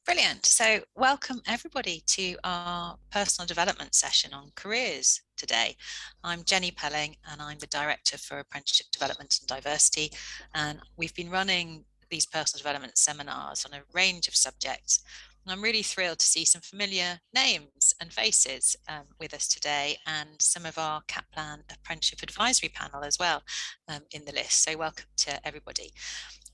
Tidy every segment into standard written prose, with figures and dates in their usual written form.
Brilliant. So welcome everybody to our personal development session on careers today. I'm Jenny Pelling and I'm the Director for Apprenticeship Development and Diversity. And we've been running these personal development seminars on a range of subjects. And I'm really thrilled to see some familiar names and faces with us today, and some of our Kaplan Apprenticeship Advisory panel as well in the list. So welcome to everybody.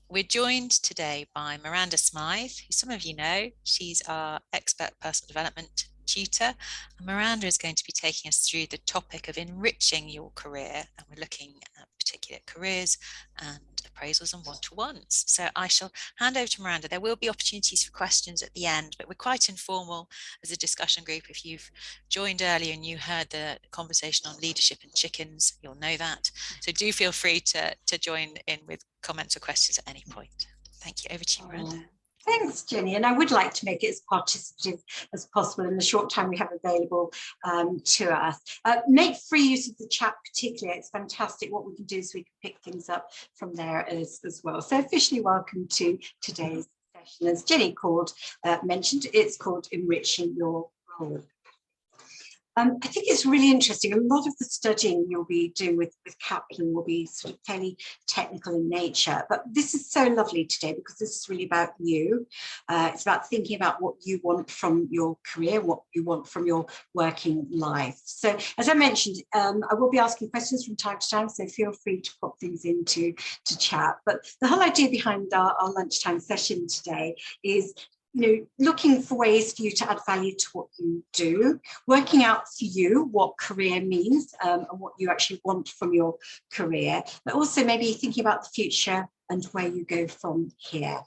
We're joined today by Miranda Smythe, who some of you know. She's our expert personal development tutor. And Miranda is going to be taking us through the topic of enriching your career. And we're looking at particular careers and appraisals and one-to-ones. So I shall hand over to Miranda. There will be opportunities for questions at the end, but we're quite informal as a discussion group. If you've joined earlier and you heard the conversation on leadership and chickens, you'll know that. So do feel free to join in with comments or questions at any point. Thank you. Over to you, Miranda. Thanks, Jenny. And I would like to make it as participative as possible in the short time we have available to us. Make free use of the chat particularly. It's fantastic. What we can do is we can pick things up from there as well. So officially welcome to today's session. As Jenny mentioned, it's called Enriching Your Role. I think it's really interesting. A lot of the studying you'll be doing with Kaplan will be sort of fairly technical in nature, but this is so lovely today because this is really about you. It's about thinking about what you want from your career, what you want from your working life. So as I mentioned, I will be asking questions from time to time, so feel free to pop things into chat. But the whole idea behind our lunchtime session today is looking for ways for you to add value to what you do, working out for you what career means and what you actually want from your career, but also maybe thinking about the future and where you go from here.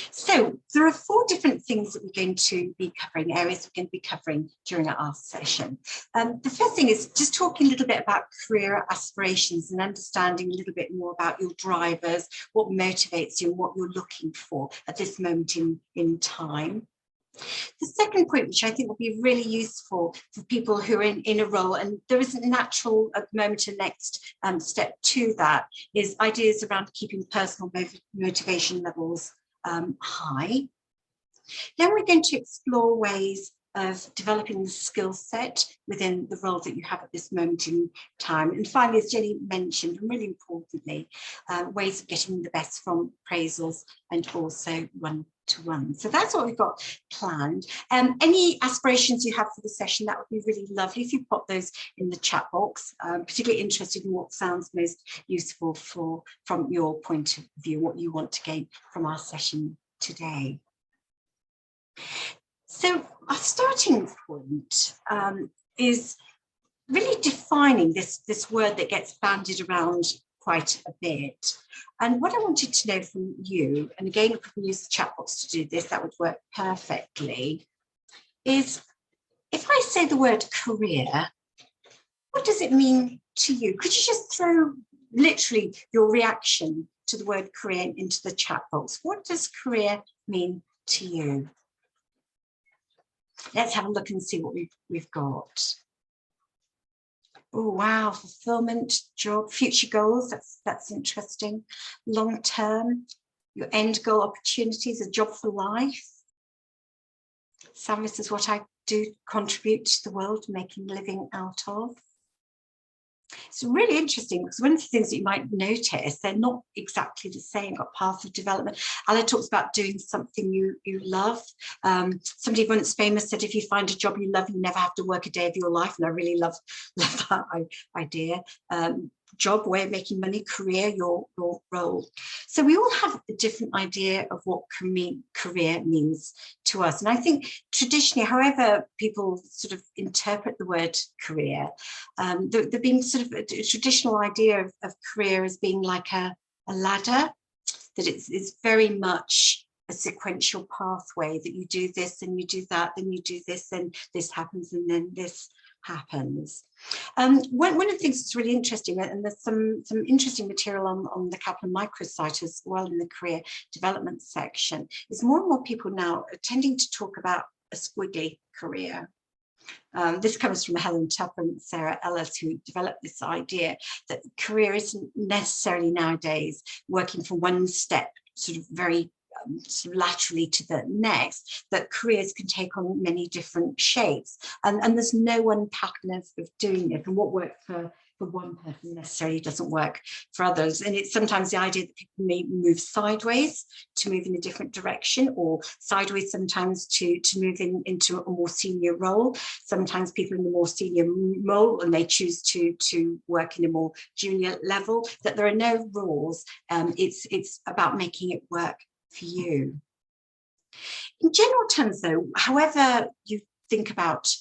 So there are 4 different things that we're going to be covering, areas we're going to be covering during our session. The first thing is just talking a little bit about career aspirations and understanding a little bit more about your drivers, what motivates you and what you're looking for at this moment in time. The second point, which I think will be really useful for people who are in a role, and there is a natural at the moment a next step to that, is ideas around keeping personal motivation levels high. Then we're going to explore ways of developing the skill set within the role that you have at this moment in time. And finally, as Jenny mentioned, and really importantly, ways of getting the best from appraisals and also one-to-one. So that's what we've got planned. Any aspirations you have for the session, that would be really lovely if you pop those in the chat box. Particularly interested in what sounds most useful from your point of view, what you want to gain from our session today. So our starting point is really defining this word that gets bandied around quite a bit. And what I wanted to know from you, and again, if we can use the chat box to do this, that would work perfectly, is if I say the word career, what does it mean to you? Could you just throw literally your reaction to the word career into the chat box? What does career mean to you? Let's have a look and see what we've got. Oh, wow, fulfillment, job, future goals, that's interesting. Long term, your end goal opportunities, a job for life. Service is what I do contribute to the world, making a living out of. It's really interesting because one of the things that you might notice, they're not exactly the same. Got path of development. Ella talks about doing something you love. Somebody once famous said, if you find a job you love, you never have to work a day of your life. And I really love that idea. Job, way of making money, career, your role. So we all have a different idea of what career means to us. And I think traditionally, however people sort of interpret the word career, there being sort of a traditional idea of career as being like a ladder, that it's very much a sequential pathway, that you do this and you do that, then you do this and this happens and then this happens. One of the things that's really interesting, and there's some interesting material on the Kaplan microsite as well in the career development section, is more and more people now are tending to talk about a squiggly career. This comes from Helen Tupper and Sarah Ellis, who developed this idea that career isn't necessarily nowadays working from one step, sort of very sort of laterally to the next, that careers can take on many different shapes. And there's no one pattern of doing it. And what works for one person necessarily doesn't work for others. And it's sometimes the idea that people may move sideways to move in a different direction, or sideways sometimes to move into a more senior role. Sometimes people in the more senior role, and they choose to work in a more junior level, that there are no rules. It's about making it work for you. In general terms though, however you think about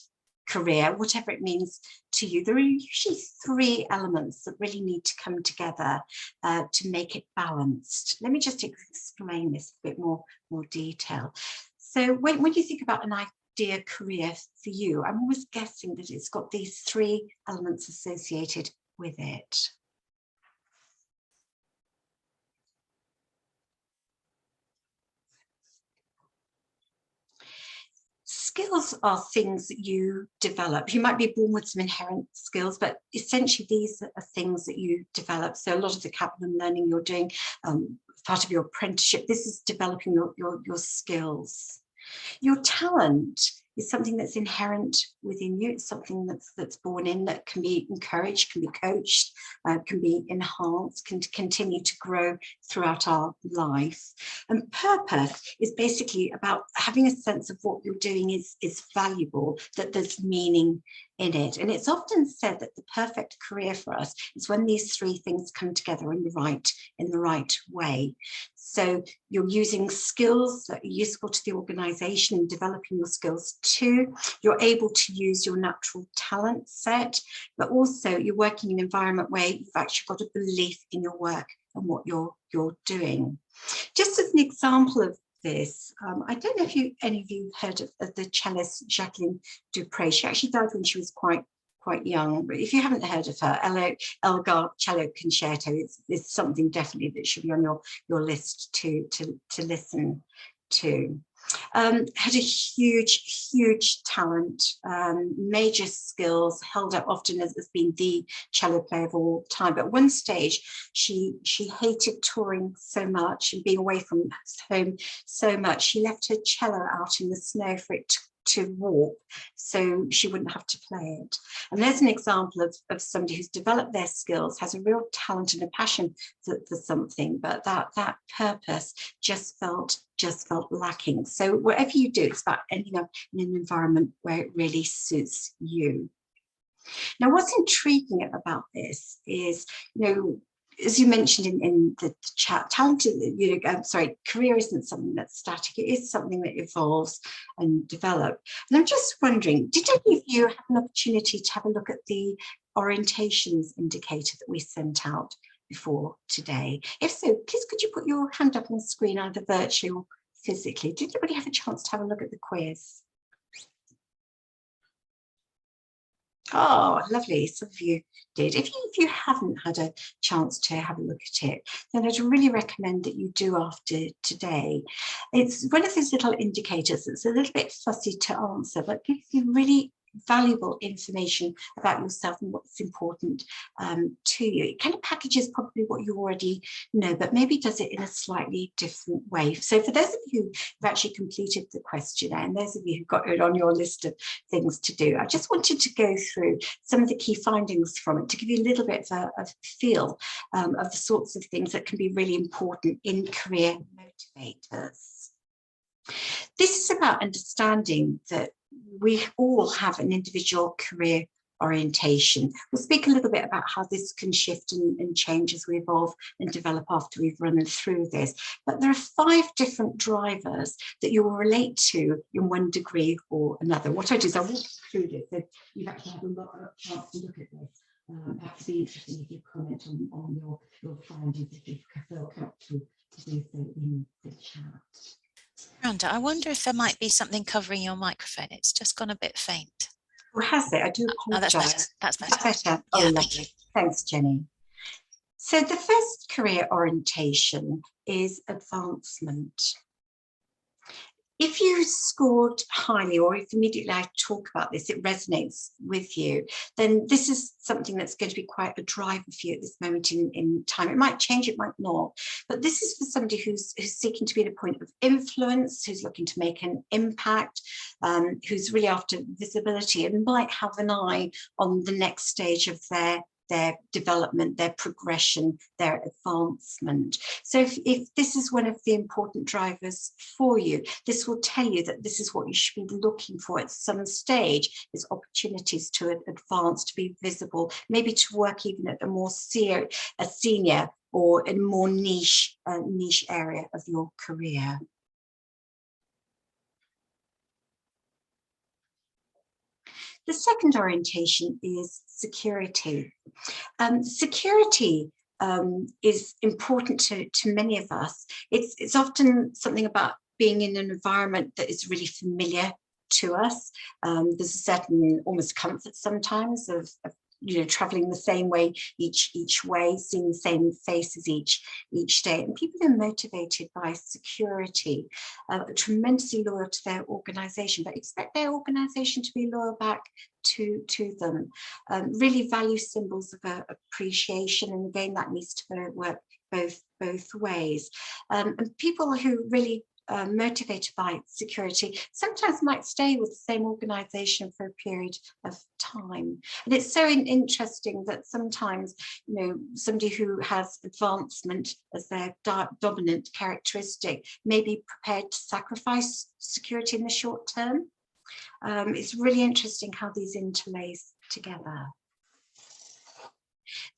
career, whatever it means to you, there are usually three elements that really need to come together to make it balanced. Let me just explain this in a bit more detail. So when you think about an idea career for you, I'm always guessing that it's got these three elements associated with it. Skills are things that you develop. You might be born with some inherent skills, but essentially these are things that you develop. So a lot of the Kaplan learning you're doing, part of your apprenticeship, this is developing your skills. Your talent is something that's inherent within you. It's something that's born in, that can be encouraged, can be coached, can be enhanced, can continue to grow throughout our life. And purpose is basically about having a sense of what you're doing is valuable, that there's meaning in it. And it's often said that the perfect career for us is when these three things come together in the right way. So you're using skills that are useful to the organization and developing your skills too. You're able to use your natural talent set, but also you're working in an environment where you've actually got a belief in your work and what you're doing. Just as an example of this, I don't know if any of you heard of the cellist Jacqueline Dupre. She actually died when she was quite young, but if you haven't heard of her, Elgar Cello Concerto is something definitely that should be on your list to listen to. Had a huge talent, major skills, held up often as being the cello player of all time. But at one stage, she hated touring so much and being away from home so much. She left her cello out in the snow for it to warp, so she wouldn't have to play it. And there's an example of somebody who's developed their skills, has a real talent and a passion for something, but that purpose just felt lacking. So whatever you do, it's about ending up in an environment where it really suits you. Now, what's intriguing about this is, as you mentioned in the chat, career isn't something that's static. It is something that evolves and develops. And I'm just wondering, did any of you have an opportunity to have a look at the orientations indicator that we sent out before today? If so, please could you put your hand up on the screen, either virtually or physically? Did anybody have a chance to have a look at the quiz? Oh, lovely. Some of you did. If you haven't had a chance to have a look at it, then I'd really recommend that you do after today. It's one of those little indicators that's a little bit fussy to answer, but gives you really valuable information about yourself and what's important to you. It kind of packages probably what you already know, but maybe does it in a slightly different way. So for those of you who've actually completed the questionnaire, and those of you who've got it on your list of things to do, I just wanted to go through some of the key findings from it to give you a little bit of a feel of the sorts of things that can be really important in career motivators. This is about understanding that we all have an individual career orientation. We'll speak a little bit about how this can shift and change as we evolve and develop after we've run through this. But there are 5 different drivers that you will relate to in one degree or another. What I do is I walk you through this, so you've actually had a lot of chance to look at this. Perhaps be interesting if you comment on your findings, if you feel comfortable to do so in the chat. Rhonda, I wonder if there might be something covering your microphone. It's just gone a bit faint. Or has it? I do apologise. Oh, that's better. That's better. That's better. Oh, yeah, lovely. Thanks, Jenny. So the first career orientation is advancement. If you scored highly, or if immediately I talk about this, it resonates with you, then this is something that's going to be quite a driver for you at this moment in time. It might change, it might not, but this is for somebody who's seeking to be at a point of influence, who's looking to make an impact, who's really after visibility, and might have an eye on the next stage of their development, their progression, their advancement. So if this is one of the important drivers for you, this will tell you that this is what you should be looking for at some stage, is opportunities to advance, to be visible, maybe to work even at a more senior or in more niche area of your career. The second orientation is security. Security is important to many of us. It's often something about being in an environment that is really familiar to us. There's a certain almost comfort sometimes of traveling the same way each way, seeing the same faces each day. And people are motivated by security, tremendously loyal to their organization, but expect their organization to be loyal back to them. Really value symbols of appreciation, and again that needs to work both ways. And people who really motivated by security sometimes might stay with the same organization for a period of time. And it's so interesting that sometimes, somebody who has advancement as their dominant characteristic may be prepared to sacrifice security in the short term. It's really interesting how these interlace together.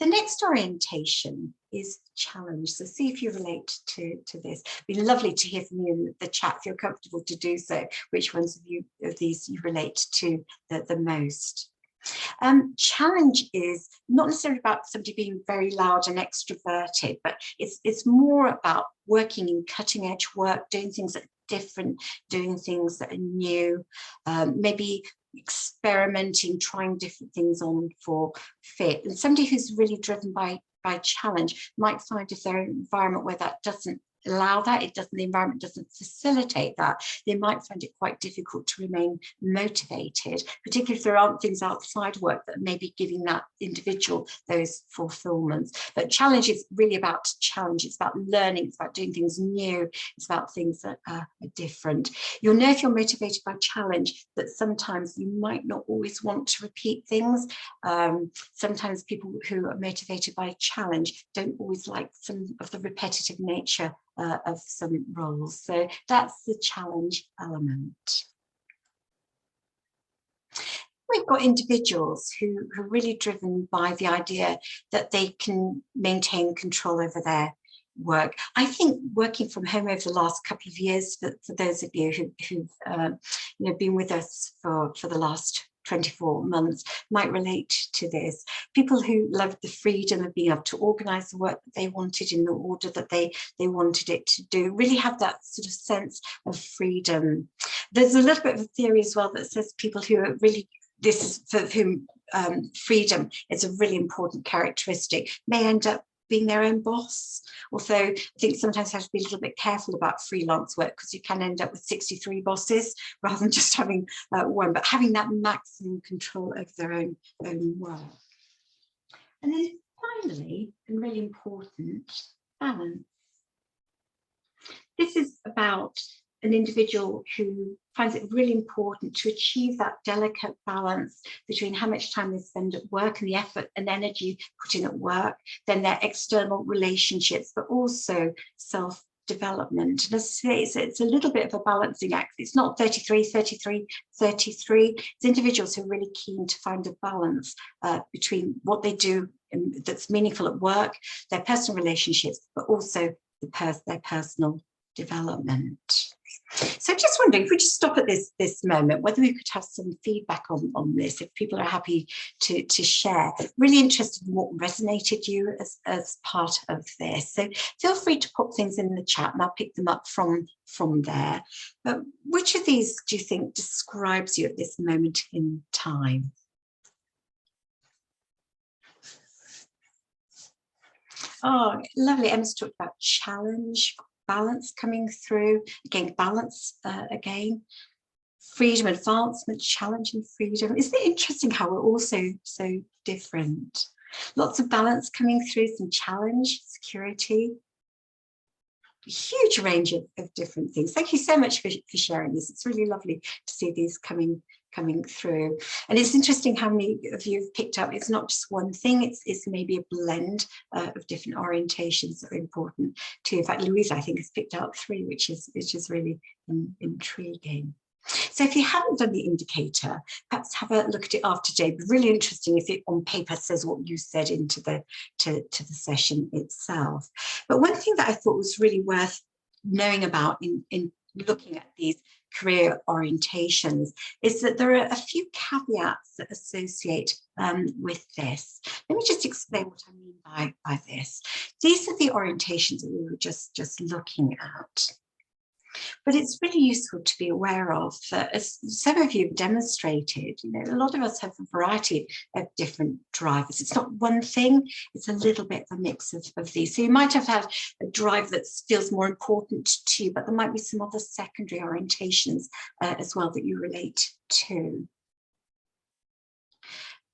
The next orientation is challenge. So see if you relate to this. It'd be lovely to hear from you in the chat if you're comfortable to do so, which ones of these you relate to the most. Challenge is not necessarily about somebody being very loud and extroverted, but it's more about working in cutting edge work, doing things that are different, doing things that are new, maybe experimenting, trying different things on for fit. And somebody who's really driven by challenge might find if they're in an environment where that doesn't allow that, the environment doesn't facilitate that, they might find it quite difficult to remain motivated, particularly if there aren't things outside work that may be giving that individual those fulfillments. But challenge is really about challenge. It's about learning, it's about doing things new, it's about things that are different. You'll know if you're motivated by challenge that sometimes you might not always want to repeat things. Sometimes people who are motivated by challenge don't always like some of the repetitive nature of some roles. So that's the challenge element. We've got individuals who are really driven by the idea that they can maintain control over their work. I think working from home over the last couple of years, for those of you who've been with us for the last 24 months might relate to this. People who loved the freedom of being able to organize the work that they wanted in the order that they wanted it to do, really have that sort of sense of freedom. There's a little bit of a theory as well that says people who are really, this is for whom freedom is a really important characteristic, may end up being their own boss. Although I think sometimes you have to be a little bit careful about freelance work because you can end up with 63 bosses rather than just having one, but having that maximum control over their own work. And then finally, and really important, balance. This is about an individual who finds it really important to achieve that delicate balance between how much time they spend at work and the effort and energy put in at work, then their external relationships, but also self-development. And as I say, it's a little bit of a balancing act. It's not 33, 33, 33. It's individuals who are really keen to find a balance between what they do that's meaningful at work, their personal relationships, but also their personal development. So just wondering if we just stop at this moment, whether we could have some feedback on this, if people are happy to share. Really interested in what resonated you as part of this. So feel free to pop things in the chat and I'll pick them up from there. But which of these do you think describes you at this moment in time? Oh, lovely. Emma's talked about challenge, balance coming through. Again, balance again. Freedom, advancement, challenge and freedom. Isn't it interesting how we're all so different? Lots of balance coming through, some challenge, security. A huge range of different things. Thank you so much for sharing this. It's really lovely to see these coming through. And it's interesting how many of you have picked up, it's not just one thing, it's maybe a blend of different orientations that are important too. In fact, Louise, I think, has picked out 3, which is really intriguing. So if you haven't done the indicator, perhaps have a look at it after today. It'd be really interesting if it on paper says what you said into the to the session itself. But one thing that I thought was really worth knowing about in looking at these career orientations is that there are a few caveats that associate with this. Let me just explain what I mean by this. These are the orientations that we were just looking at. But it's really useful to be aware of that, as some of you have demonstrated, you know, a lot of us have a variety of different drivers. It's not one thing, it's a little bit of a mix of these. So you might have had a drive that feels more important to you, but there might be some other secondary orientations as well that you relate to.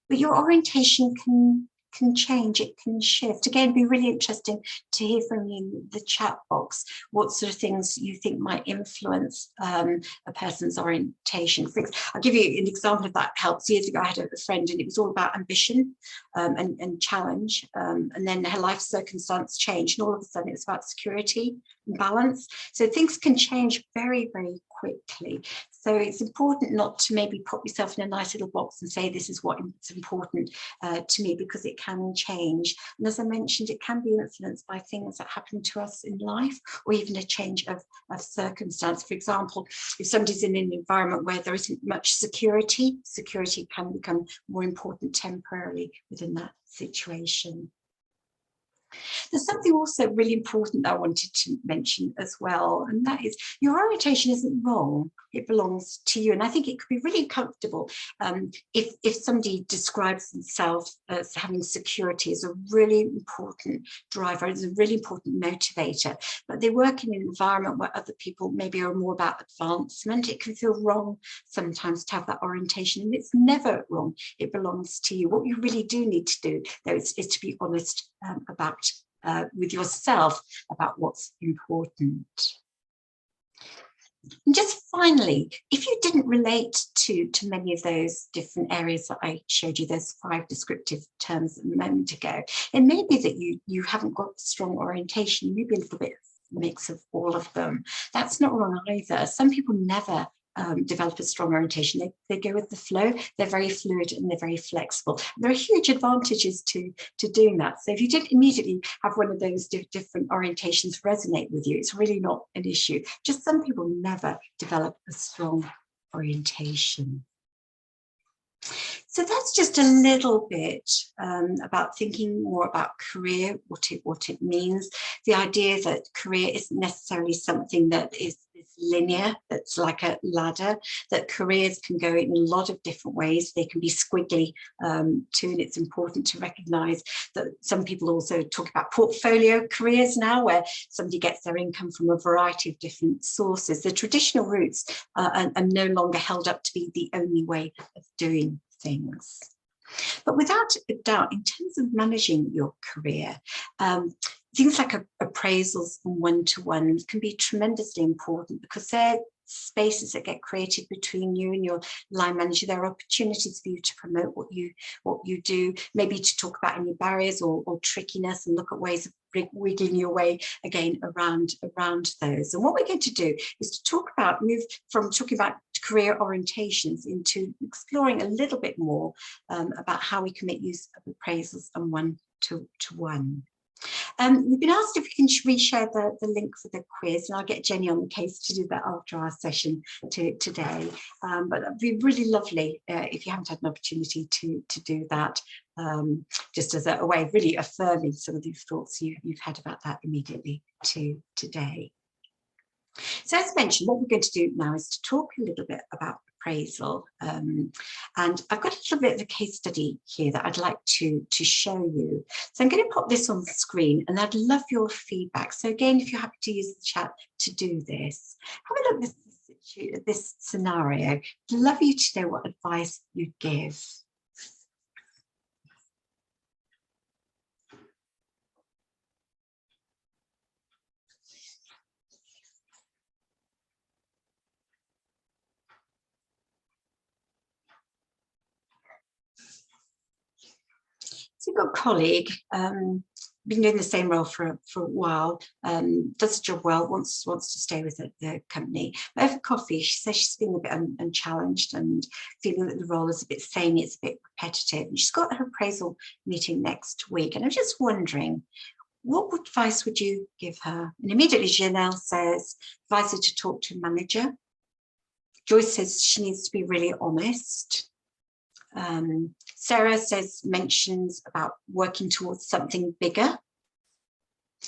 But your orientation can change, it can shift. Again, it'd be really interesting to hear from you in the chat box what sort of things you think might influence a person's orientation. I'll give you an example if that helps. Years ago, I had a friend and it was all about ambition and challenge. And then her life circumstance changed and all of a sudden it was about security and balance. So things can change very, very quickly. So it's important not to maybe put yourself in a nice little box and say this is what's important to me, because it can change. And as I mentioned, it can be influenced by things that happen to us in life, or even a change of circumstance. For example, if somebody's in an environment where there isn't much security can become more important temporarily within that situation. There's something also really important that I wanted to mention as well, and that is your orientation isn't wrong, it belongs to you. And I think it could be really comfortable if somebody describes themselves as having security as a really important driver, as a really important motivator, but they work in an environment where other people maybe are more about advancement. It can feel wrong sometimes to have that orientation, and it's never wrong, it belongs to you. What you really do need to do, though, is to be honest about with yourself about what's important. And just finally, if you didn't relate to many of those different areas that I showed you, those 5 descriptive terms a moment ago, it may be that you haven't got strong orientation, maybe a little bit mix of all of them. That's not wrong either. Some people never develop a strong orientation. They go with the flow. They're very fluid and they're very flexible. There are huge advantages to doing that. So if you didn't immediately have one of those different orientations resonate with you, it's really not an issue. Just some people never develop a strong orientation. So that's just a little bit about thinking more about career, what it means. The idea that career isn't necessarily something that is linear, that's like a ladder, that careers can go in a lot of different ways. They can be squiggly too, and it's important to recognise that some people also talk about portfolio careers now, where somebody gets their income from a variety of different sources. The traditional routes are no longer held up to be the only way of doing things. But without a doubt, in terms of managing your career, things like appraisals and one-to-ones can be tremendously important, because they're spaces that get created between you and your line manager. There are opportunities for you to promote what you do, maybe to talk about any barriers or trickiness, and look at ways of wiggling your way again around those. And what we're going to do is to move from talking about career orientations into exploring a little bit more about how we can make use of appraisals and one-to-one. We've been asked if we can reshare the link for the quiz, and I'll get Jenny on the case to do that after our session today. But it'd be really lovely if you haven't had an opportunity to do that, just as a way of really affirming some of these thoughts you've had about that immediately today. So as mentioned, what we're going to do now is to talk a little bit about appraisal. And I've got a little bit of a case study here that I'd like to show you. So I'm going to pop this on the screen, and I'd love your feedback. So again, if you're happy to use the chat to do this, have a look at this scenario. I'd love you to know what advice you'd give. So you've got a colleague, been doing the same role for a while, does the job well, wants to stay with the company. But over coffee, she says she's feeling a bit unchallenged and feeling that the role is a bit samey, it's a bit repetitive. And she's got her appraisal meeting next week. And I'm just wondering, what advice would you give her? And immediately Janelle says, advise her to talk to a manager. Joyce says she needs to be really honest. Sarah mentions about working towards something bigger.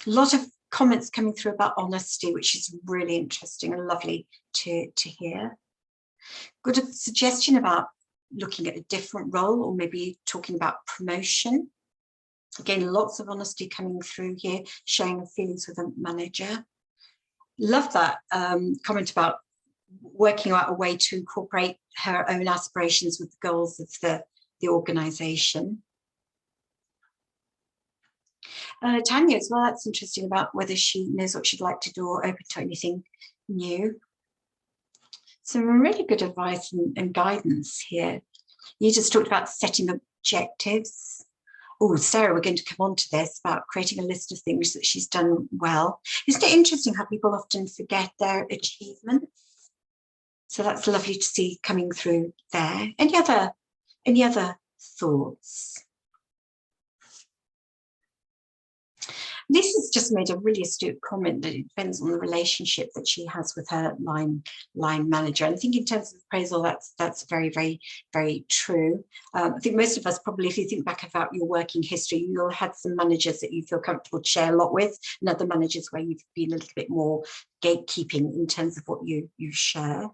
A lot of comments coming through about honesty, which is really interesting and lovely to hear. Got a suggestion about looking at a different role, or maybe talking about promotion. Again, lots of honesty coming through here, sharing her feelings with a manager. Love that comment about working out a way to incorporate her own aspirations with the goals of the organisation. Tanya as well, that's interesting, about whether she knows what she'd like to do or open to anything new. Some really good advice and guidance here. You just talked about setting objectives. Oh, Sarah, we're going to come on to this about creating a list of things that she's done well. Isn't it interesting how people often forget their achievements? So that's lovely to see coming through there. Any other thoughts? This has just made a really astute comment that it depends on the relationship that she has with her line manager. And I think in terms of appraisal, that's very, very, very true. I think most of us probably, if you think back about your working history, you'll have had some managers that you feel comfortable to share a lot with, and other managers where you've been a little bit more gatekeeping in terms of what you share.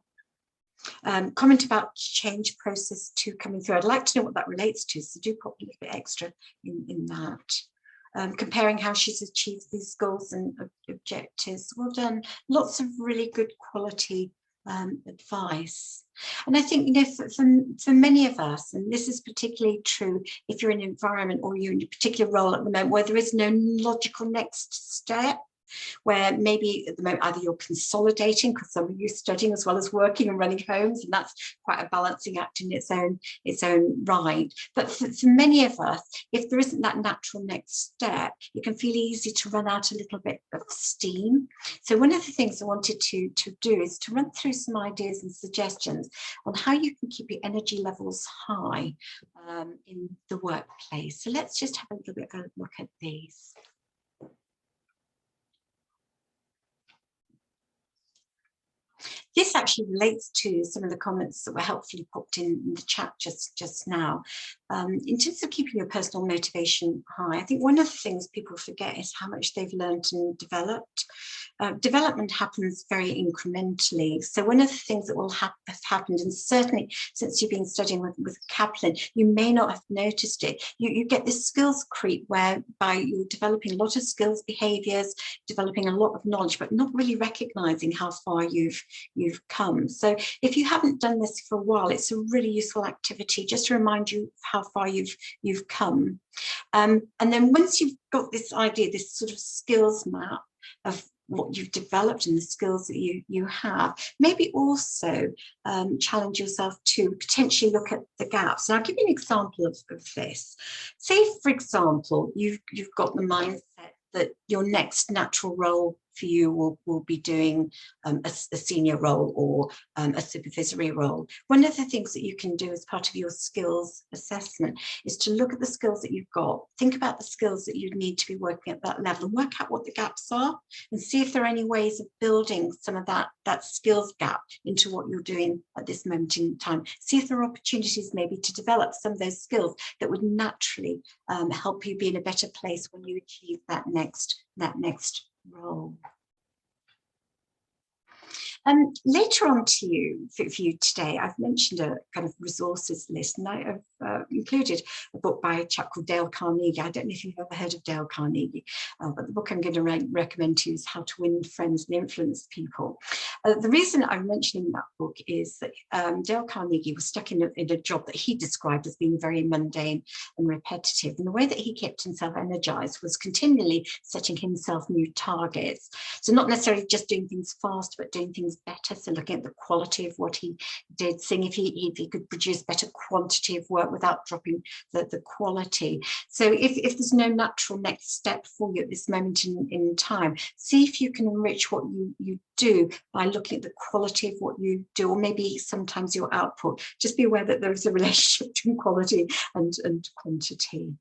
Comment about change process 2 coming through. I'd like to know what that relates to, so do pop a little bit extra in that. Comparing how she's achieved these goals and objectives. Well done. Lots of really good quality advice. And I think, you know, for many of us, and this is particularly true if you're in an environment or you're in a particular role at the moment where there is no logical next step, where maybe at the moment either you're consolidating because some of you studying as well as working and running homes, and that's quite a balancing act in its own right. But for many of us, if there isn't that natural next step, it can feel easy to run out a little bit of steam. So one of the things I wanted to do is to run through some ideas and suggestions on how you can keep your energy levels high in the workplace. So let's just have a little bit of a look at these. This actually relates to some of the comments that were helpfully popped in the chat just now. In terms of keeping your personal motivation high, I think one of the things people forget is how much they've learned and developed. Development happens very incrementally. So one of the things that will have happened, and certainly since you've been studying with Kaplan, you may not have noticed it. You get this skills creep whereby you're developing a lot of skills, behaviours, developing a lot of knowledge, but not really recognising how far you've come. So if you haven't done this for a while, it's a really useful activity just to remind you how far you've come. And then once you've got this idea, this sort of skills map of what you've developed and the skills that you have, maybe also challenge yourself to potentially look at the gaps. And I'll give you an example of this. Say, for example, you've got the mindset that your next natural role for you will be doing a senior role or a supervisory role. One of the things that you can do as part of your skills assessment is to look at the skills that you've got, think about the skills that you need to be working at that level, and work out what the gaps are, and see if there are any ways of building some of that skills gap into what you're doing at this moment in time. See if there are opportunities maybe to develop some of those skills that would naturally help you be in a better place when you achieve that next role. Later on to you, for you today, I've mentioned a kind of resources list, and I have included a book by a chap called Dale Carnegie. I don't know if you've ever heard of Dale Carnegie, but the book I'm going to recommend to you is How to Win Friends and Influence People. The reason I'm mentioning that book is that Dale Carnegie was stuck in a job that he described as being very mundane and repetitive. And the way that he kept himself energized was continually setting himself new targets. So not necessarily just doing things fast, but doing things better. So looking at the quality of what he did, seeing if he could produce better quantity of work without dropping the quality. So if there's no natural next step for you at this moment in time, see if you can enrich what you do by looking at the quality of what you do, or maybe sometimes your output. Just be aware that there is a relationship between quality and quantity.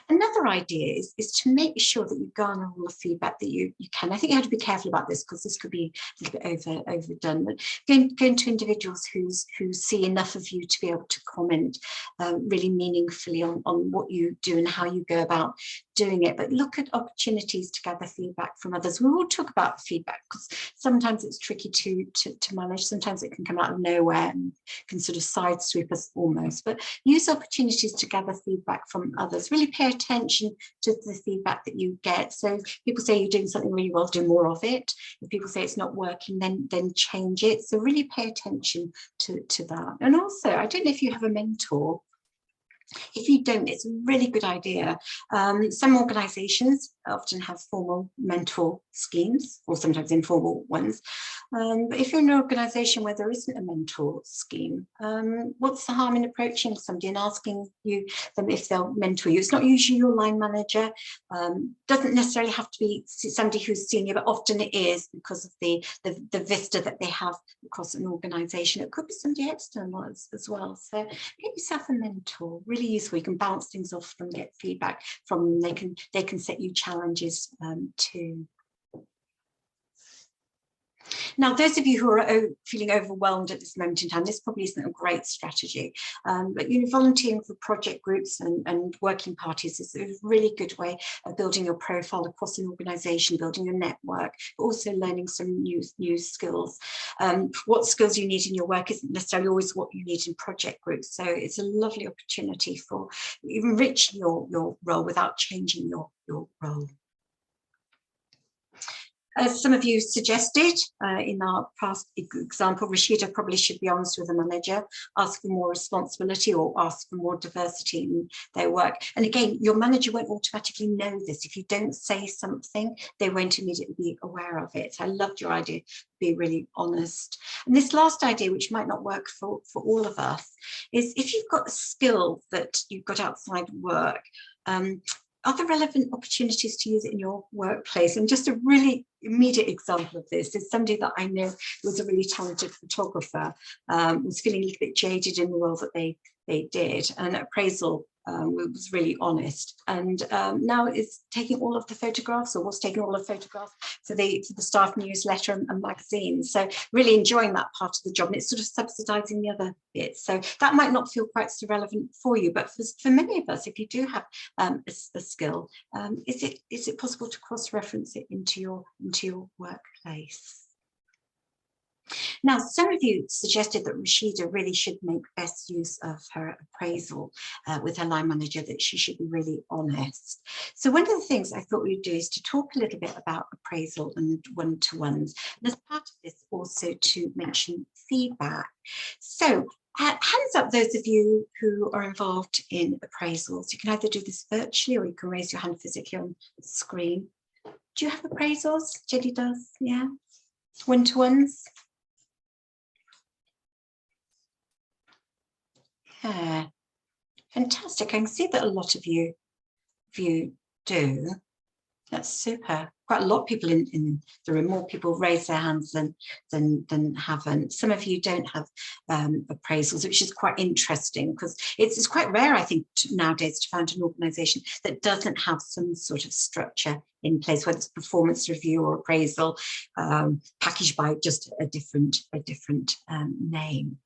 Another idea is to make sure that you garner all the feedback that you can. I think you have to be careful about this because this could be a little bit overdone. But going to individuals who see enough of you to be able to comment really meaningfully on what you do and how you go about doing it. But look at opportunities to gather feedback from others. We will talk about feedback because sometimes it's tricky to manage. Sometimes it can come out of nowhere and can sort of sidesweep us almost. But use opportunities to gather feedback from others. Really pay attention to the feedback that you get. So if people say you're doing something really well, do more of it. If people say it's not working, then change it. So really pay attention to that. And also, I don't know if you have a mentor. If you don't, it's a really good idea. Some organisations often have formal mentor schemes, or sometimes informal ones. But if you're in an organisation where there isn't a mentor scheme, what's the harm in approaching somebody and asking them if they'll mentor you? It's not usually your line manager. Doesn't necessarily have to be somebody who's senior, but often it is because of the vista that they have across an organisation. It could be somebody external as well. So get yourself a mentor. Really useful. You can bounce things off them, get feedback from them. They can set you challenges too. Now, those of you who are feeling overwhelmed at this moment in time, this probably isn't a great strategy, but volunteering for project groups and working parties is a really good way of building your profile across an organisation, building your network, but also learning some new skills. What skills you need in your work isn't necessarily always what you need in project groups, so it's a lovely opportunity for enriching your role without changing your role. As some of you suggested in our past example, Rashida probably should be honest with the manager, ask for more responsibility or ask for more diversity in their work. And again, your manager won't automatically know this. If you don't say something, they won't immediately be aware of it. So I loved your idea, be really honest. And this last idea, which might not work for all of us, is if you've got a skill that you've got outside work, are there relevant opportunities to use it in your workplace? And just a really immediate example of this is somebody that I know was a really talented photographer, was feeling a little bit jaded in the role that they did, and appraisal was really honest, and now is taking all of the photographs, or was taking all of the photographs for the staff newsletter and magazine. So really enjoying that part of the job, and it's sort of subsidizing the other bits. So that might not feel quite so relevant for you, but for many of us, if you do have a skill, is it possible to cross-reference it into your workplace? Now, some of you suggested that Rashida really should make best use of her appraisal with her line manager, that she should be really honest. So one of the things I thought we'd do is to talk a little bit about appraisal and one-to-ones. And as part of this, also to mention feedback. So hands up those of you who are involved in appraisals. You can either do this virtually or you can raise your hand physically on the screen. Do you have appraisals? Jenny does, yeah? One-to-ones? Yeah, fantastic. I can see that a lot of you do. That's super. Quite a lot of people in the room. More people raise their hands than haven't. Some of you don't have appraisals, which is quite interesting because it's quite rare, I think, nowadays to find an organisation that doesn't have some sort of structure in place, whether it's performance review or appraisal, packaged by just a different name.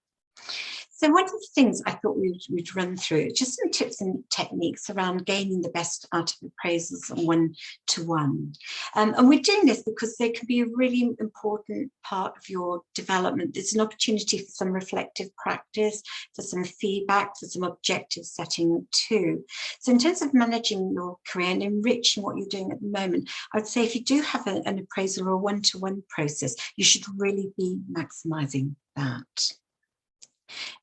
So one of the things I thought we'd run through, just some tips and techniques around gaining the best out of appraisals and one-to-one. And we're doing this because they can be a really important part of your development. It's an opportunity for some reflective practice, for some feedback, for some objective setting too. So in terms of managing your career and enriching what you're doing at the moment, I'd say if you do have an appraisal or a one-to-one process, you should really be maximising that.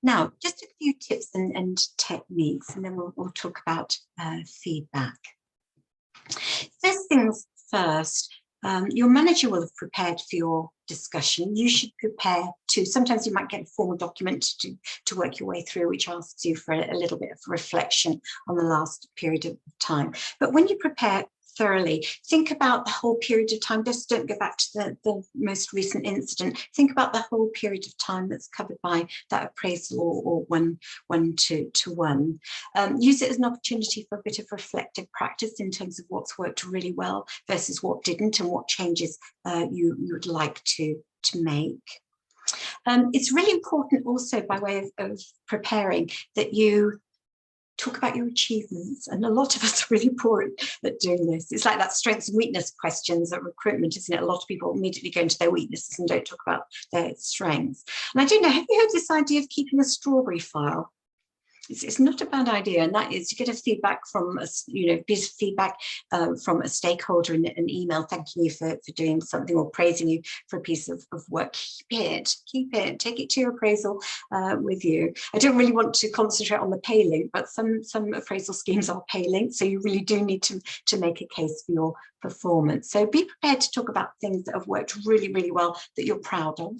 Now, just a few tips and techniques, and then we'll talk about feedback. First things first, your manager will have prepared for your discussion. You should prepare too. Sometimes you might get a formal document to work your way through, which asks you for a little bit of reflection on the last period of time. But when you prepare thoroughly, think about the whole period of time. Just don't go back to the most recent incident. Think about the whole period of time that's covered by that appraisal or one-to-one. Use it as an opportunity for a bit of reflective practice in terms of what's worked really well versus what didn't, and what changes you would like to make. It's really important also, by way of preparing, that you talk about your achievements, and a lot of us are really poor at doing this. It's like that strengths and weakness questions at recruitment, isn't it? A lot of people immediately go into their weaknesses and don't talk about their strengths. And I don't know, have you heard this idea of keeping a strawberry file? It's not a bad idea, and that is, you get a feedback from a, piece of feedback from a stakeholder in an email thanking you for doing something or praising you for a piece of work. Keep it, take it to your appraisal with you. I don't really want to concentrate on the pay link, but some appraisal schemes are pay linked, so you really do need to make a case for your performance. So be prepared to talk about things that have worked really, really well that you're proud of.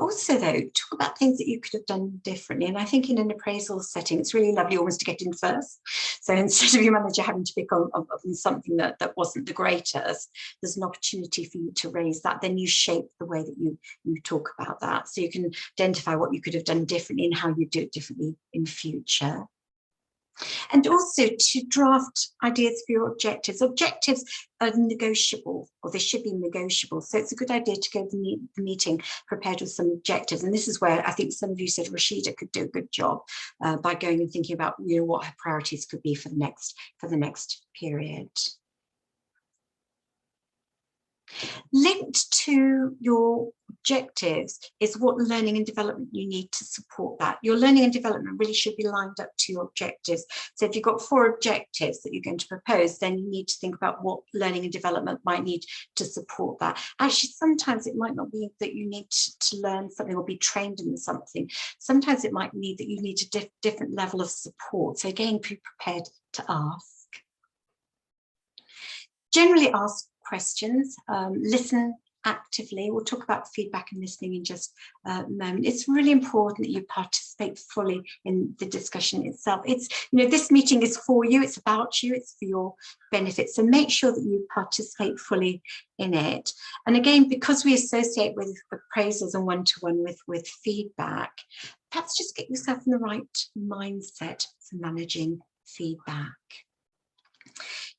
Also, though, talk about things that you could have done differently. And I think in an appraisal setting, it's really lovely almost to get in first. So instead of your manager having to pick on something that wasn't the greatest, there's an opportunity for you to raise that. Then you shape the way that you talk about that. So you can identify what you could have done differently and how you do it differently in future. And also to draft ideas for your objectives. Objectives are negotiable, or they should be negotiable. So it's a good idea to go to the meeting prepared with some objectives. And this is where I think some of you said Rashida could do a good job by going and thinking about what her priorities could be for the next period. Linked to your objectives is what learning and development you need to support that. Your learning and development really should be lined up to your objectives. So if you've got 4 objectives that you're going to propose, then you need to think about what learning and development might need to support that. Actually, sometimes it might not be that you need to learn something or be trained in something. Sometimes it might need that you need a different level of support. So again, be prepared to ask. Generally ask questions, listen actively. We'll talk about feedback and listening in just a moment. It's really important that you participate fully in the discussion itself. It's, this meeting is for you, it's about you, it's for your benefit. So make sure that you participate fully in it. And again, because we associate with appraisals and one-to-one with feedback, perhaps just get yourself in the right mindset for managing feedback.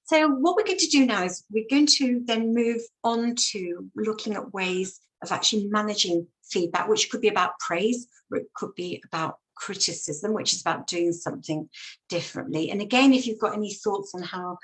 So what we're going to do now is we're going to then move on to looking at ways of actually managing feedback, which could be about praise, or it could be about criticism, which is about doing something differently. And again, if you've got any thoughts on how,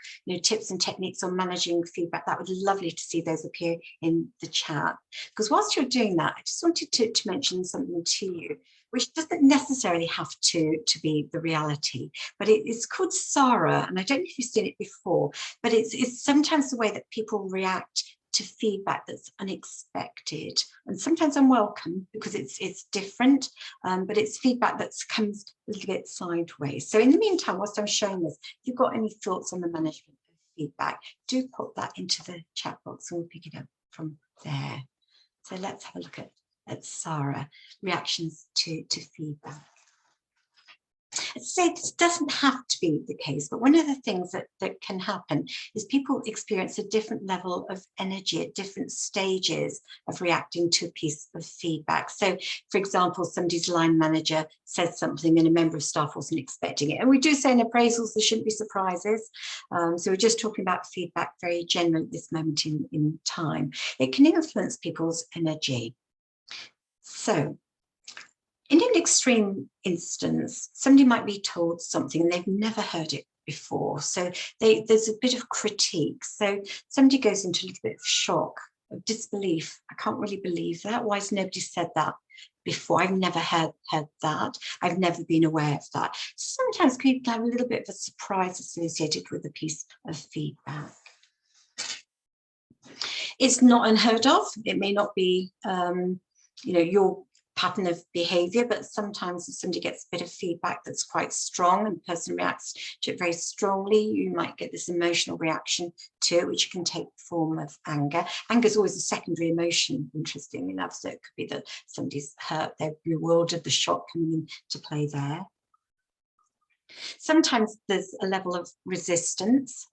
tips and techniques on managing feedback, that would be lovely to see those appear in the chat. Because whilst you're doing that, I just wanted to mention something to you, which doesn't necessarily have to be the reality, but it's called SARA, and I don't know if you've seen it before, but it's sometimes the way that people react to feedback that's unexpected and sometimes unwelcome because it's different, but it's feedback that comes a little bit sideways. So in the meantime, whilst I'm showing this, if you've got any thoughts on the management of feedback, do put that into the chat box and we'll pick it up from there. So let's have a look at SARA, reactions to feedback. I'd say this doesn't have to be the case, but one of the things that can happen is people experience a different level of energy at different stages of reacting to a piece of feedback. So, for example, somebody's line manager says something and a member of staff wasn't expecting it. And we do say in appraisals there shouldn't be surprises. So we're just talking about feedback very generally at this moment in time. It can influence people's energy. So In an extreme instance, somebody might be told something and they've never heard it before. So there's a bit of critique. So somebody goes into a little bit of shock, of disbelief. I can't really believe that. Why has nobody said that before? I've never heard that. I've never been aware of that. Sometimes people have a little bit of a surprise associated with a piece of feedback. It's not unheard of. It may not be, your pattern of behavior, but sometimes if somebody gets a bit of feedback that's quite strong and the person reacts to it very strongly, you might get this emotional reaction to it, which can take the form of anger. Anger is always a secondary emotion, interestingly enough, so it could be that somebody's hurt, they're bewildered, the shock coming into play there. Sometimes there's a level of resistance.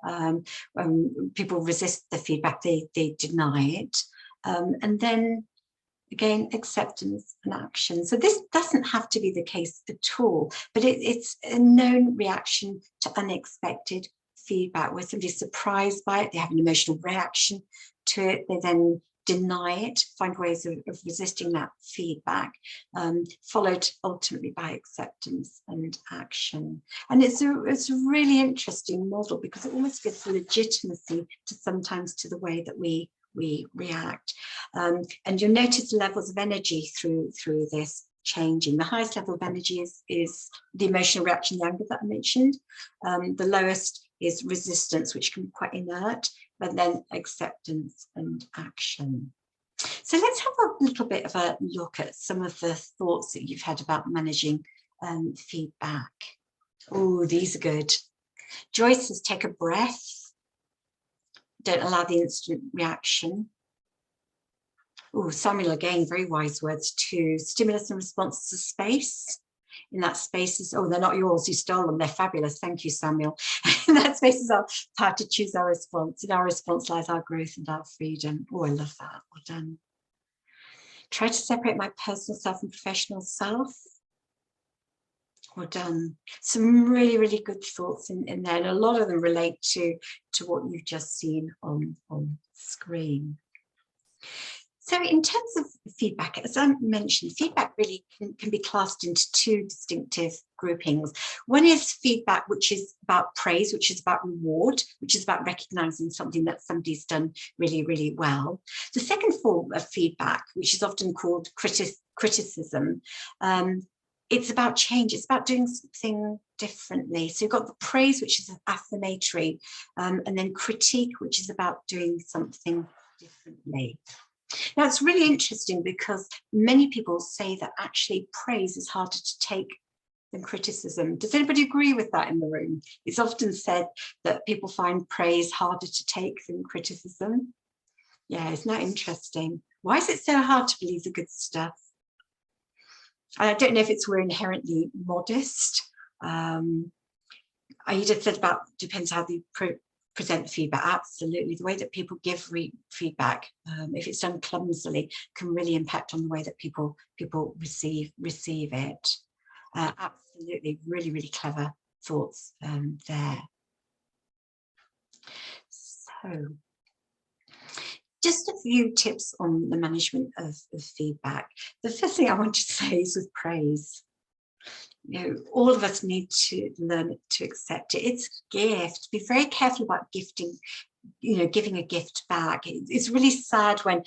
People resist the feedback, they deny it, and then again, acceptance and action. So this doesn't have to be the case at all, but it's a known reaction to unexpected feedback where somebody's surprised by it, they have an emotional reaction to it, they then deny it, find ways of resisting that feedback, followed ultimately by acceptance and action. And it's a really interesting model because it almost gives legitimacy to sometimes to the way that we react. And you'll notice levels of energy through this changing. The highest level of energy is the emotional reaction, the anger that I mentioned. The lowest is resistance, which can be quite inert, but then acceptance and action. So let's have a little bit of a look at some of the thoughts that you've had about managing feedback. Oh, these are good. Joyce says, take a breath. Don't allow the instant reaction. Oh, Samuel, again, very wise words too. Stimulus and response to space. In that space is, oh, they're not yours, you stole them, they're fabulous. Thank you, Samuel. In that space is our power to choose our response. In our response lies our growth and our freedom. Oh, I love that. Well done. Try to separate my personal self and professional self. Well done. Some really, really good thoughts in there, and a lot of them relate to what you've just seen on screen. So in terms of feedback, as I mentioned, feedback really can be classed into two distinctive groupings. One is feedback, which is about praise, which is about reward, which is about recognizing something that somebody's done really, really well. The second form of feedback, which is often called criticism, it's about change, it's about doing something differently. So you've got the praise, which is affirmatory, and then critique, which is about doing something differently. Now, it's really interesting because many people say that actually praise is harder to take than criticism. Does anybody agree with that in the room? It's often said that people find praise harder to take than criticism. Yeah, isn't that interesting? Why is it so hard to believe the good stuff? I don't know if it's we're inherently modest. Aida said about depends how they present feedback. Absolutely, the way that people give feedback, if it's done clumsily, can really impact on the way that people receive it. Absolutely, really, really clever thoughts there. So, just a few tips on the management of feedback. The first thing I want to say is with praise. You know, all of us need to learn to accept it. It's a gift. Be very careful about gifting, giving a gift back. It's really sad when,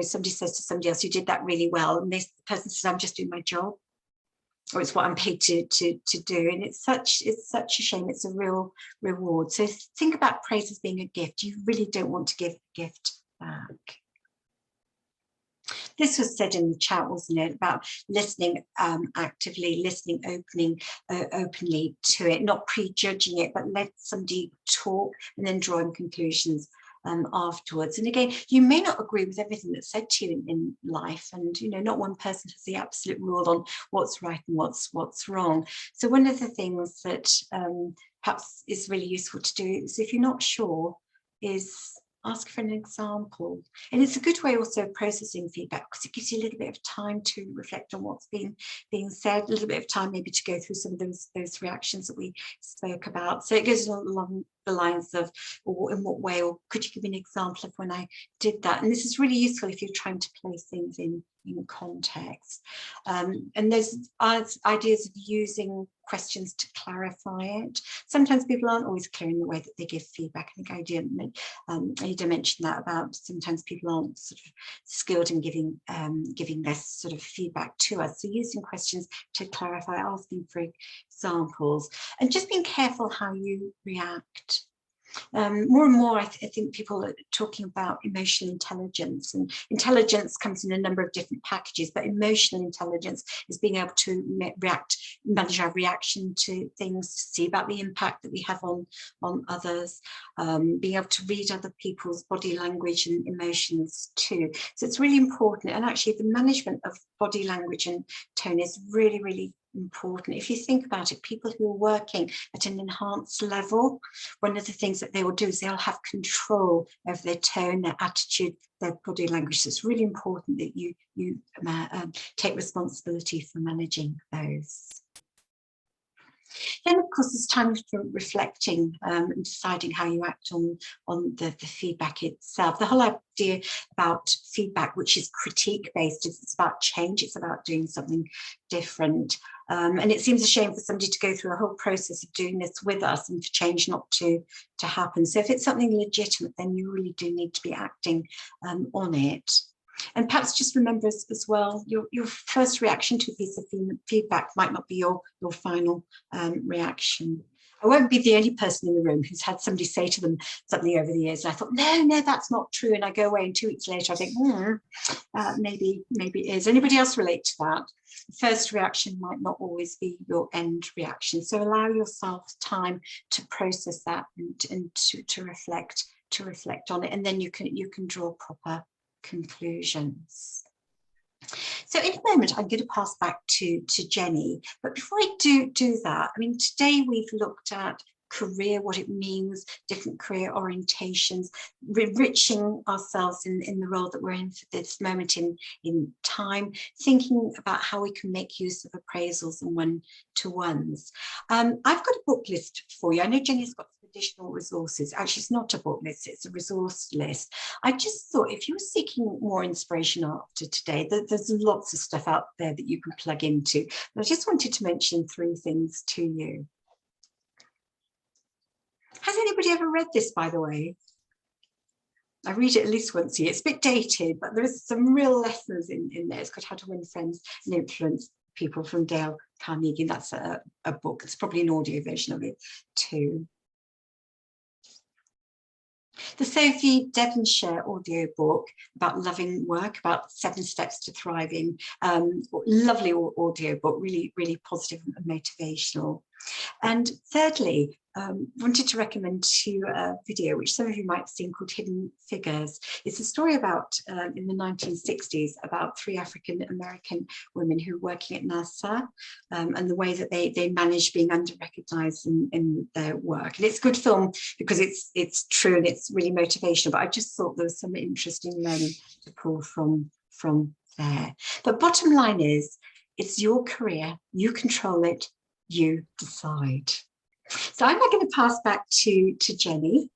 somebody says to somebody else, you did that really well. And this person says, I'm just doing my job, or it's what I'm paid to do. And it's such a shame. It's a real reward. So think about praise as being a gift. You really don't want to give a gift back. This was said in the chat, wasn't it, about listening actively, listening openly to it, not prejudging it, but let somebody talk and then drawing conclusions afterwards. And again, you may not agree with everything that's said to you in life, and not one person has the absolute rule on what's right and what's wrong. So one of the things that perhaps is really useful to do is, if you're not sure, is ask for an example. And it's a good way also of processing feedback, because it gives you a little bit of time to reflect on what's being said, a little bit of time maybe to go through some of those reactions that we spoke about. So it goes a long the lines of, or in what way, or could you give me an example of when I did that? And this is really useful if you're trying to place things in context. And there's ideas of using questions to clarify it. Sometimes people aren't always clear in the way that they give feedback. I think I did mention that about sometimes people aren't sort of skilled in giving this sort of feedback to us. So using questions to clarify, asking for examples, and just being careful how you react. More and more, I think people are talking about emotional intelligence, and intelligence comes in a number of different packages, but emotional intelligence is being able to manage our reaction to things, to see about the impact that we have on others, being able to read other people's body language and emotions too. So it's really important, and actually the management of body language and tone is really, really important. If you think about it, people who are working at an enhanced level, one of the things that they will do is they'll have control over their tone, their attitude, their body language. So it's really important that you take responsibility for managing those. Then, of course, it's time for reflecting and deciding how you act on the feedback itself. The whole idea about feedback, which is critique-based, is it's about change. It's about doing something different. And it seems a shame for somebody to go through a whole process of doing this with us and for change not to happen. So if it's something legitimate, then you really do need to be acting on it. And perhaps just remember as well, your first reaction to a piece of feedback might not be your final reaction. I won't be the only person in the room who's had somebody say to them something over the years, and I thought, no, that's not true. And I go away, and 2 weeks later, I think, maybe it is. Anybody else relate to that? The first reaction might not always be your end reaction. So allow yourself time to process that and to reflect on it, and then you can draw proper conclusions. So in a moment, I'm going to pass back to Jenny. But before I do that, I mean, today we've looked at career, what it means, different career orientations, enriching ourselves in the role that we're in for this moment in time, thinking about how we can make use of appraisals and one-to-ones. I've got a book list for you. I know Jenny's got some additional resources. Actually, it's not a book list, it's a resource list. I just thought if you're seeking more inspiration after today, there's lots of stuff out there that you can plug into. But I just wanted to mention 3 things to you. Has anybody ever read this, by the way? I read it at least once a year. It's a bit dated, but there's some real lessons in there. It's called How to Win Friends and Influence People from Dale Carnegie. That's a book. It's probably an audio version of it too. The Sophie Devonshire audio book about loving work, about 7 steps to thriving. Lovely audio book, really, really positive and motivational. And thirdly, wanted to recommend to you a video which some of you might have seen called Hidden Figures. It's a story about in the 1960s about 3 African American women who were working at NASA and the way that they managed being under-recognized in their work. And it's a good film because it's true and it's really motivational, but I just thought there was some interesting learning to pull from there. But bottom line is, it's your career, you control it, you decide. So I'm now going to pass back to Jenny.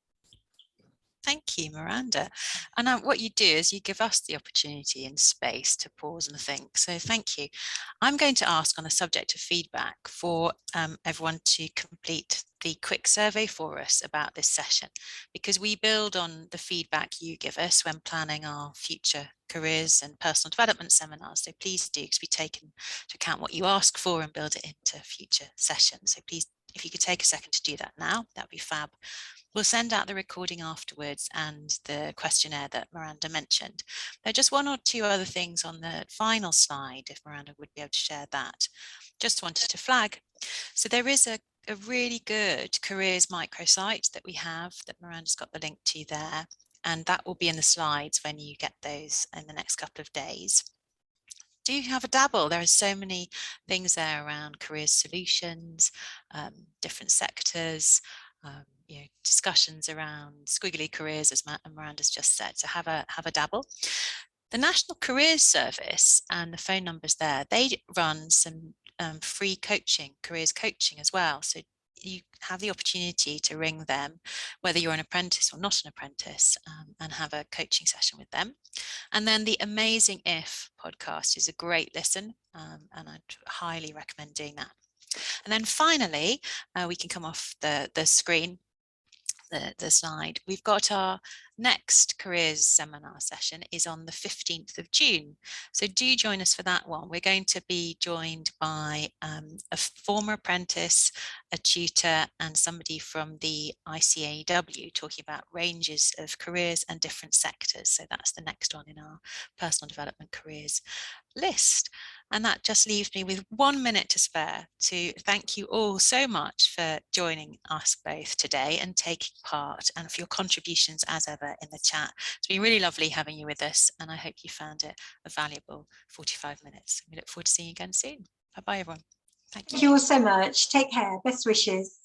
Thank you, Miranda. And what you do is you give us the opportunity and space to pause and think. So thank you. I'm going to ask on the subject of feedback for everyone to complete the quick survey for us about this session, because we build on the feedback you give us when planning our future careers and personal development seminars. So please do, because we take into account what you ask for and build it into future sessions. So please, if you could take a second to do that now, that'd be fab. We'll send out the recording afterwards and the questionnaire that Miranda mentioned. There are just 1 or 2 other things on the final slide, if Miranda would be able to share that. Just wanted to flag. So there is a really good careers microsite that we have that Miranda's got the link to there, and that will be in the slides when you get those in the next couple of days. Do have a dabble. There are so many things there around career solutions, different sectors, discussions around squiggly careers, as Miranda's just said. So have a dabble. The National Careers Service and the phone numbers there, they run some free coaching, careers coaching as well. So you have the opportunity to ring them, whether you're an apprentice or not an apprentice, and have a coaching session with them. And then the Amazing If podcast is a great listen, and I'd highly recommend doing that. And then finally, we can come off the screen, the slide. We've got our next careers seminar session is on the 15th of June. So do join us for that one. We're going to be joined by a former apprentice, a tutor, and somebody from the ICAEW talking about ranges of careers and different sectors. So that's the next one in our personal development careers list. And that just leaves me with 1 minute to spare to thank you all so much for joining us both today and taking part, and for your contributions as ever in the chat. It's been really lovely having you with us, and I hope you found it a valuable 45 minutes. We look forward to seeing you again soon. Bye bye, everyone. Thank you. Thank you all so much. Take care. Best wishes.